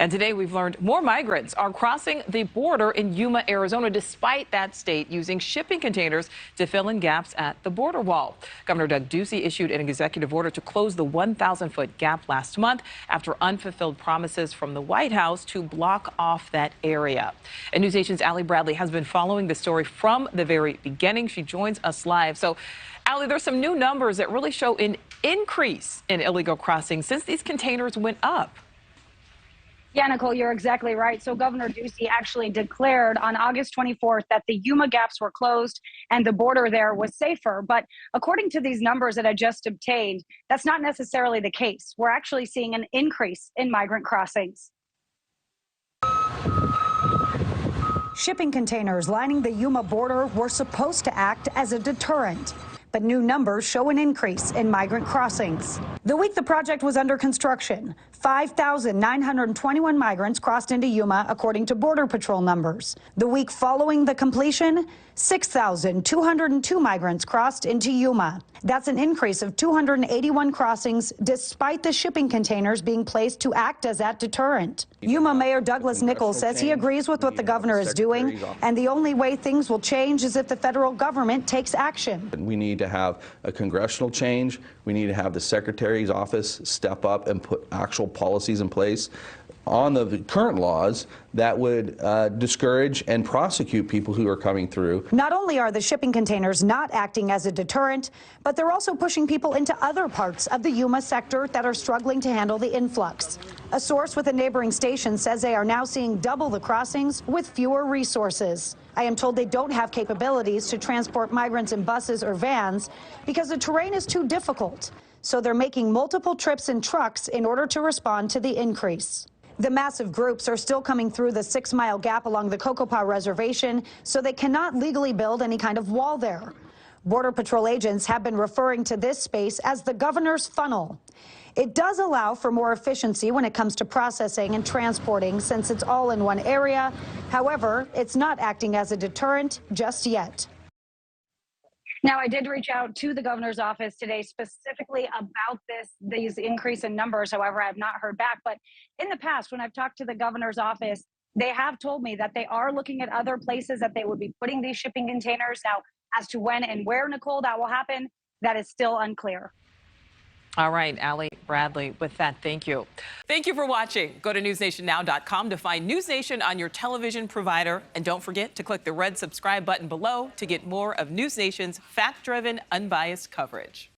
And today we've learned more migrants are crossing the border in Yuma, Arizona, despite that state using shipping containers to fill in gaps at the border wall. Governor Doug Ducey issued an executive order to close the 1,000-foot gap last month after unfulfilled promises from the White House to block off that area. And NewsNation's Allie Bradley has been following the story from the very beginning. She joins us live. So, Allie, there's some new numbers that really show an increase in illegal crossings since these containers went up. Yeah, Nichole, you're exactly right. So Governor Ducey actually declared on August 24th that the Yuma gaps were closed and the border there was safer. But according to these numbers that I just obtained, that's not necessarily the case. We're actually seeing an increase in migrant crossings. Shipping containers lining the Yuma border were supposed to act as a deterrent. But new numbers show an increase in migrant crossings. The week the project was under construction, 5,921 migrants crossed into Yuma, according to Border Patrol numbers. The week following the completion, 6,202 migrants crossed into Yuma. That's an increase of 281 crossings, despite the shipping containers being placed to act as that deterrent. Yuma Mayor Douglas Nichole says he agrees with what the governor is doing, and the only way things will change is if the federal government takes action. We need to have a congressional change. We need to have the Secretary's office step up and put actual policies in place on the current laws that would discourage and prosecute people who are coming through. Not only are the shipping containers not acting as a deterrent, but they're also pushing people into other parts of the Yuma sector that are struggling to handle the influx. A source with a neighboring station says they are now seeing double the crossings with fewer resources. I am told they don't have capabilities to transport migrants in buses or vans because the terrain is too difficult. So they're making multiple trips in trucks in order to respond to the increase. The massive groups are still coming through the 6-mile gap along the Cocopah Reservation, so they cannot legally build any kind of wall there. Border Patrol agents have been referring to this space as the governor's funnel. It does allow for more efficiency when it comes to processing and transporting since it's all in one area. However, it's not acting as a deterrent just yet. Now, I did reach out to the governor's office today specifically about these increase in numbers. However, I have not heard back. But in the past, when I've talked to the governor's office, they have told me that they are looking at other places that they would be putting these shipping containers. Now, as to when and where, Nichole, that will happen, that is still unclear. All right, Allie Bradley, with that, thank you. Thank you for watching. Go to newsnationnow.com to find NewsNation on your television provider. And don't forget to click the red subscribe button below to get more of NewsNation's fact-driven, unbiased coverage.